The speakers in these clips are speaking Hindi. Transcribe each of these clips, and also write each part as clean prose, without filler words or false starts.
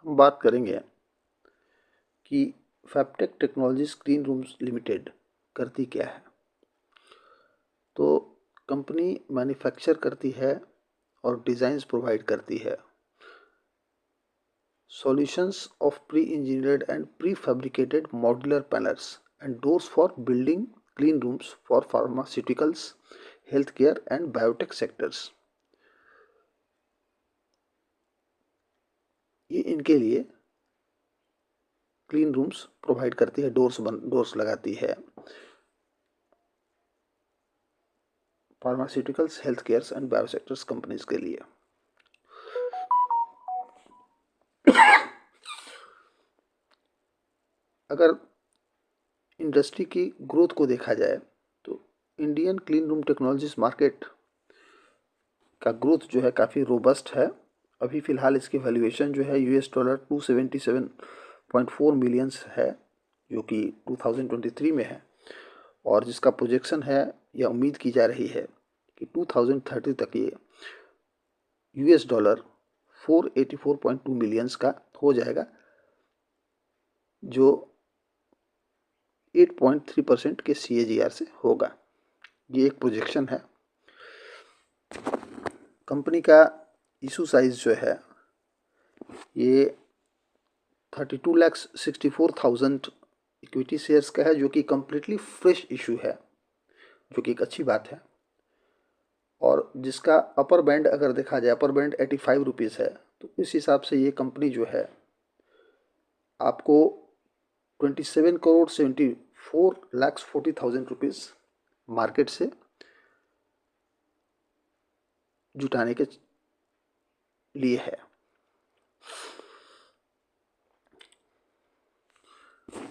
हम बात करेंगे कि फैबटेक टेक्नोलॉजीज क्लीन रूम्स लिमिटेड करती क्या है। तो कंपनी मैन्युफैक्चर करती है और डिज़ाइंस प्रोवाइड करती है solutions of pre engineered and pre fabricated modular panels and doors for building clean rooms for pharmaceuticals, health care and biotech sectors. ये इनके लिए क्लीन रूम्स प्रोवाइड करती है, डोर्स लगाती है pharmaceuticals, health cares and biosectors companies के लिए। अगर इंडस्ट्री की ग्रोथ को देखा जाए तो Indian clean room technologies market का ग्रोथ जो है काफ़ी रोबस्ट है। अभी फ़िलहाल इसकी वैल्यूएशन जो है $277.4 मिलियंस है, जो कि 2023 में है, और जिसका प्रोजेक्शन है या उम्मीद की जा रही है कि 2030 तक ये $484.2 मिलियंस का हो जाएगा, जो 8.3% के CAGR से होगा। ये एक प्रोजेक्शन है। कंपनी का इशू साइज जो है ये 32,64,000 इक्विटी शेयर्स का है, जो कि कम्प्लीटली फ्रेश इशू है, जो कि एक अच्छी बात है। और जिसका अपर बैंड अगर देखा जाए, अपर बैंड 85 रुपीज़ है, तो इस हिसाब से ये कंपनी जो है आपको 27,74,40,000 रुपीज़ मार्केट से जुटाने के लिए है।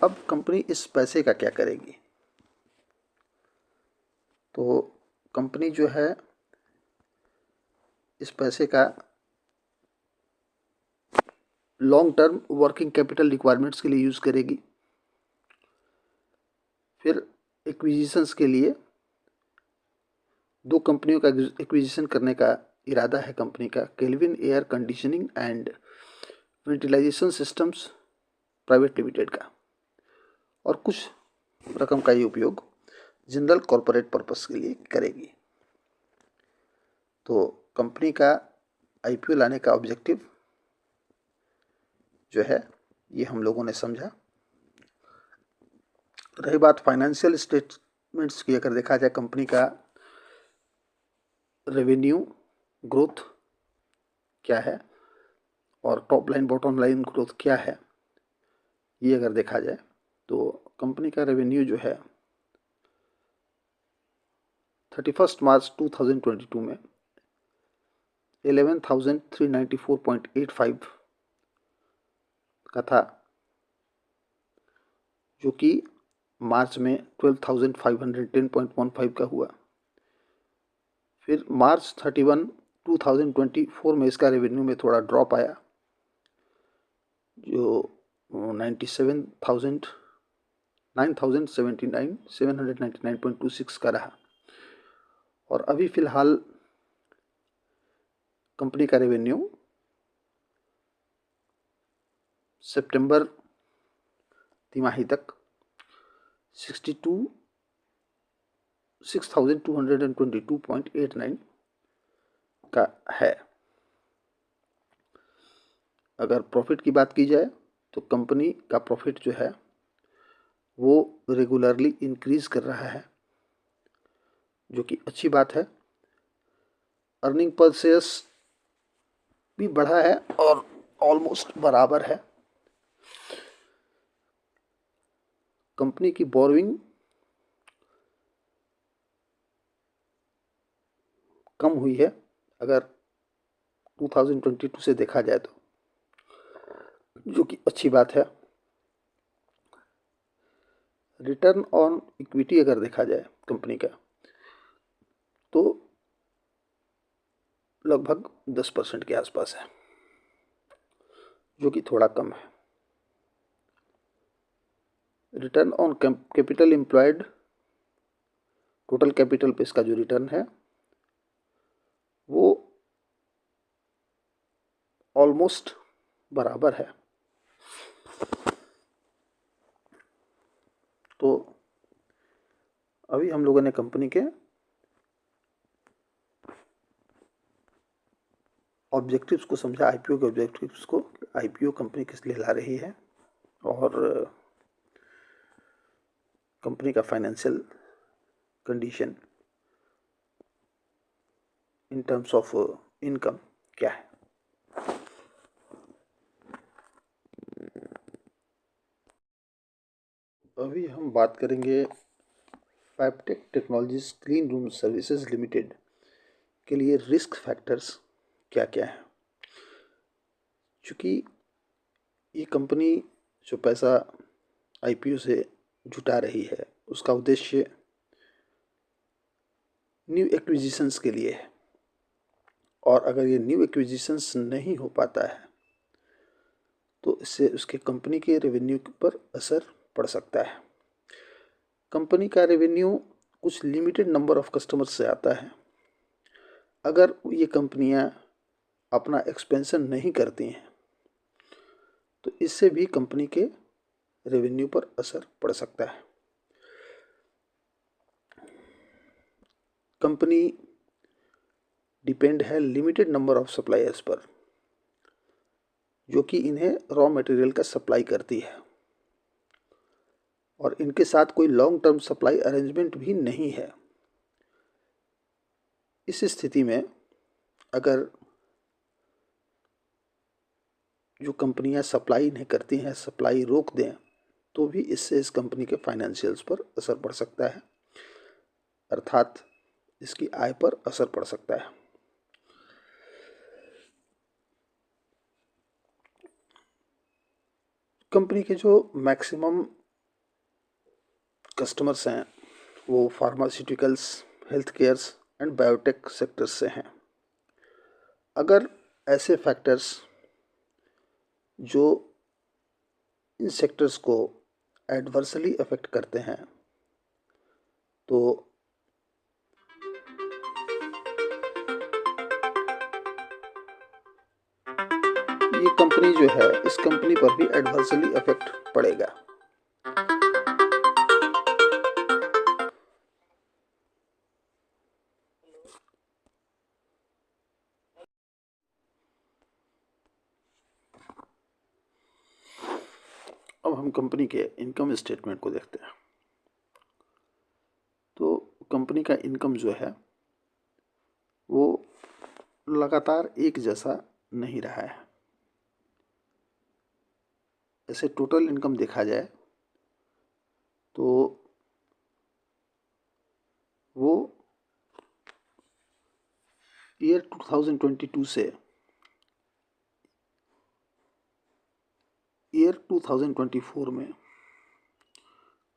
अब कंपनी इस पैसे का क्या करेगी? तो कंपनी जो है इस पैसे का long term working capital requirements के लिए यूज़ करेगी। फिर एक्विजिशंस के लिए 2 कंपनियों का एक्विजिशन करने का इरादा है कंपनी का, Kelvin air conditioning and ventilation systems private limited का, और कुछ रकम का ये उपयोग जनरल कॉरपोरेट पर्पस के लिए करेगी। तो कंपनी का IPO लाने का ऑब्जेक्टिव जो है ये हम लोगों ने समझा। रही बात फाइनेंशियल स्टेटमेंट्स की, अगर देखा जाए कंपनी का रेवेन्यू ग्रोथ क्या है और top line bottom line growth क्या है, ये अगर देखा जाए तो कंपनी का रेवेन्यू जो है 31 मार्च 2022 में 11,394.85 का था, जो कि मार्च में 12,510.15 का हुआ। फिर मार्च 31, 2024 में इसका रेवेन्यू में थोड़ा ड्रॉप आया, जो 799.26 का रहा। और अभी फ़िलहाल कंपनी का रेवेन्यू सितंबर तिमाही तक 6,222.89 का है। अगर प्रॉफिट की बात की जाए तो कंपनी का प्रॉफिट जो है वो रेगुलरली इंक्रीज़ कर रहा है, जो कि अच्छी बात है। अर्निंग पर शेयर्स भी बढ़ा है और ऑलमोस्ट बराबर है। कंपनी की बोरोइंग कम हुई है अगर 2022 से देखा जाए तो, जो कि अच्छी बात है। रिटर्न ऑन इक्विटी अगर देखा जाए कंपनी का तो लगभग 10% के आसपास है, जो कि थोड़ा कम है। Return on capital employed, total capital पे इसका जो रिटर्न है वो ऑलमोस्ट बराबर है। तो अभी हम लोगों ने कंपनी के ऑब्जेक्टिव्स को समझा, आईपीओ के ऑब्जेक्टिव्स को, आईपीओ कंपनी किस लिए ला रही है और कंपनी का financial condition in terms of income क्या है। अभी हम बात करेंगे Fabtech technologies clean room services limited के लिए रिस्क फैक्टर्स क्या क्या है। चूँकि ये कंपनी जो पैसा आईपीओ से जुटा रही है उसका उद्देश्य न्यू एक्विजिशंस के लिए है, और अगर ये न्यू एक्विजिशंस नहीं हो पाता है तो इससे उसके कंपनी के रेवेन्यू पर असर पड़ सकता है। कंपनी का रेवेन्यू कुछ लिमिटेड नंबर ऑफ कस्टमर्स से आता है। अगर ये कंपनियां अपना एक्सपेंशन नहीं करती हैं तो इससे भी कंपनी के रेवेन्यू पर असर पड़ सकता है। कंपनी डिपेंड है लिमिटेड नंबर ऑफ सप्लायर्स पर, जो कि इन्हें रॉ मटेरियल का सप्लाई करती है, और इनके साथ कोई लॉन्ग टर्म सप्लाई अरेंजमेंट भी नहीं है। इस स्थिति में अगर जो कंपनियां सप्लाई नहीं करती हैं सप्लाई रोक दें तो भी इससे इस कंपनी के फाइनेंशियल्स पर असर पड़ सकता है, अर्थात इसकी आय पर असर पड़ सकता है। कंपनी के जो मैक्सिमम कस्टमर्स हैं वो pharmaceuticals, health cares and biotech sectors से हैं। अगर ऐसे फैक्टर्स जो इन सेक्टर्स को एडवर्सली अफेक्ट करते हैं तो ये कंपनी जो है इस कंपनी पर भी एडवर्सली इफेक्ट पड़ेगा। अब हम कंपनी के इनकम स्टेटमेंट को देखते हैं। तो कंपनी का इनकम जो है वो लगातार एक जैसा नहीं रहा है। ऐसे टोटल इनकम देखा जाए तो वो ईयर 2022 से ईयर 2024 में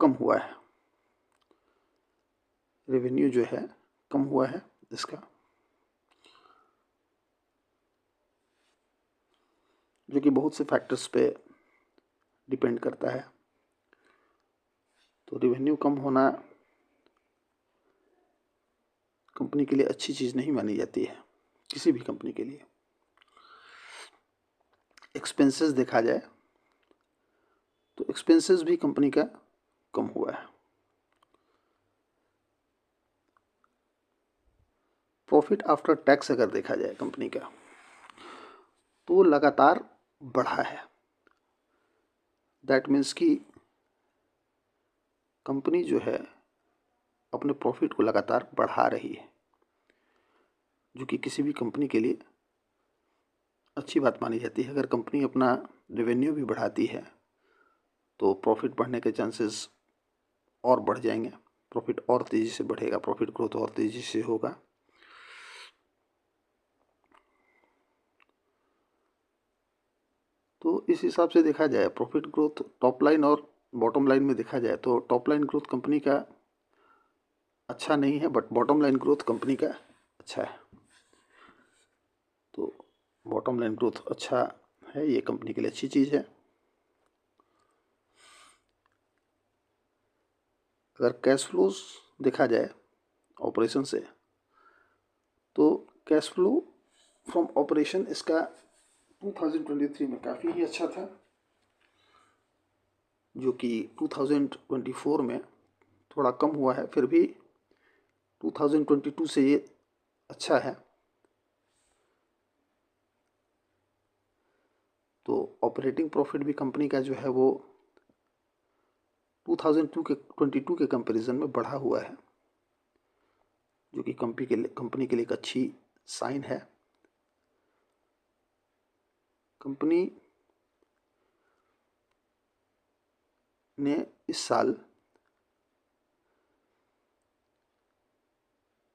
कम हुआ है। रेवेन्यू जो है कम हुआ है इसका, जो कि बहुत से फैक्टर्स पे डिपेंड करता है। तो रेवेन्यू कम होना कंपनी के लिए अच्छी चीज़ नहीं मानी जाती है, किसी भी कंपनी के लिए। एक्सपेंसेस देखा जाए तो एक्सपेंसेस भी कंपनी का कम हुआ है। प्रॉफिट आफ्टर टैक्स अगर देखा जाए कंपनी का तो वो लगातार बढ़ा है। दैट मीन्स कि कंपनी जो है अपने प्रॉफिट को लगातार बढ़ा रही है, जो कि किसी भी कंपनी के लिए अच्छी बात मानी जाती है। अगर कंपनी अपना रेवेन्यू भी बढ़ाती है तो प्रॉफिट बढ़ने के चांसेस और बढ़ जाएंगे, प्रॉफिट और तेज़ी से बढ़ेगा, प्रॉफिट ग्रोथ और तेज़ी से होगा। तो इस हिसाब से देखा जाए प्रॉफिट ग्रोथ टॉप लाइन और बॉटम लाइन में देखा जाए तो टॉप लाइन ग्रोथ कंपनी का अच्छा नहीं है, but bottom line growth company का अच्छा है। तो बॉटम लाइन ग्रोथ अच्छा है, ये कंपनी के लिए अच्छी चीज़ है। अगर कैश फ्लोज देखा जाए ऑपरेशन से तो कैश फ्लो फ्रॉम ऑपरेशन इसका 2023 में काफ़ी ही अच्छा था। जो कि 2024 में थोड़ा कम हुआ है, फिर भी 2022 से ये अच्छा है। तो ऑपरेटिंग प्रॉफिट भी कंपनी का जो है वो 2022 के कंपैरिजन में बढ़ा हुआ है, जो कि कंपनी के लिए एक अच्छी साइन है। कंपनी ने इस साल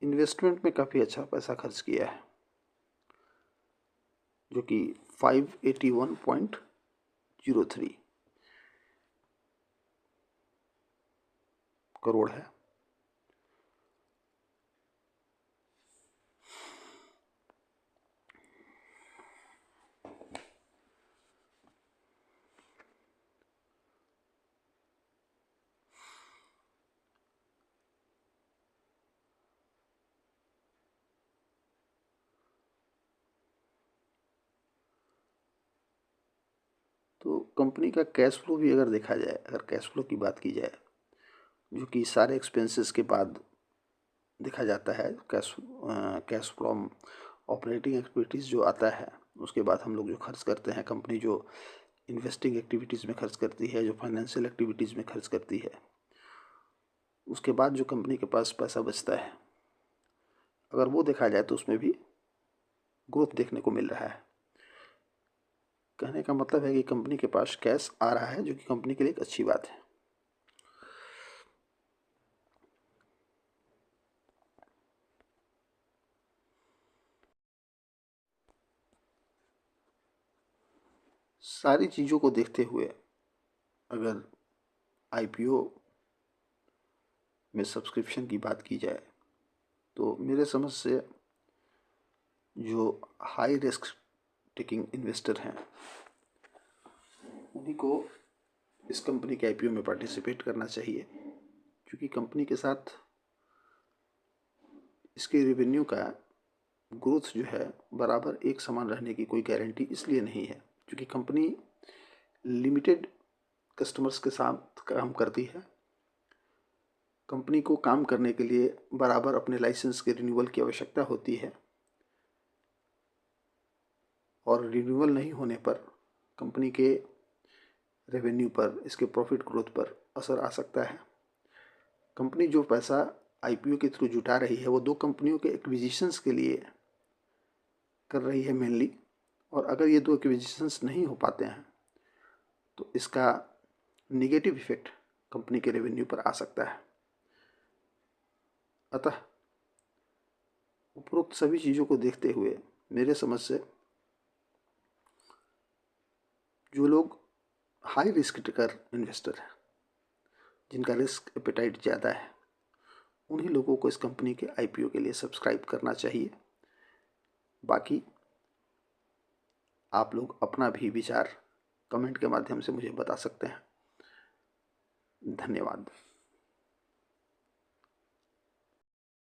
इन्वेस्टमेंट में काफ़ी अच्छा पैसा खर्च किया है, जो कि 581.03 करोड़ है। तो कंपनी का कैश फ्लो भी अगर देखा जाए, अगर कैश फ्लो की बात की जाए, जो कि सारे एक्सपेंसेस के बाद देखा जाता है, कैश फ्रॉम ऑपरेटिंग एक्टिविटीज़ जो आता है, उसके बाद हम लोग जो खर्च करते हैं, कंपनी जो इन्वेस्टिंग एक्टिविटीज़ में खर्च करती है, जो फाइनेंशियल एक्टिविटीज़ में खर्च करती है, उसके बाद जो कंपनी के पास पैसा बचता है, अगर वो देखा जाए तो उसमें भी ग्रोथ देखने को मिल रहा है। कहने का मतलब है कि कंपनी के पास कैश आ रहा है, जो कि कंपनी के लिए एक अच्छी बात है। सारी चीज़ों को देखते हुए अगर आईपीओ में सब्सक्रिप्शन की बात की जाए, तो मेरे समझ से जो हाई रिस्क टेकिंग इन्वेस्टर हैं, उन्हीं को इस कंपनी के आईपीओ में पार्टिसिपेट करना चाहिए, क्योंकि कंपनी के साथ इसके रेवेन्यू का ग्रोथ जो है बराबर एक समान रहने की कोई गारंटी इसलिए नहीं है, क्योंकि कंपनी लिमिटेड कस्टमर्स के साथ काम करती है। कंपनी को काम करने के लिए बराबर अपने लाइसेंस के रिन्यूअल की आवश्यकता होती है, और रिन्यूअल नहीं होने पर कंपनी के रेवेन्यू पर, इसके प्रॉफिट ग्रोथ पर असर आ सकता है। कंपनी जो पैसा आईपीओ के थ्रू जुटा रही है, वो दो कंपनियों के एक्विजिशंस के लिए कर रही है मेनली, और अगर ये दो एक्विजिशंस नहीं हो पाते हैं तो इसका निगेटिव इफेक्ट कंपनी के रेवेन्यू पर आ सकता है। अतः उपरोक्त सभी चीज़ों को देखते हुए मेरे समझ से जो लोग हाई रिस्क टेकर इन्वेस्टर हैं, जिनका रिस्क एपेटाइट ज़्यादा है, उन्हीं लोगों को इस कंपनी के आईपीओ के लिए सब्सक्राइब करना चाहिए। बाकी आप लोग अपना भी विचार कमेंट के माध्यम से मुझे बता सकते हैं। धन्यवाद।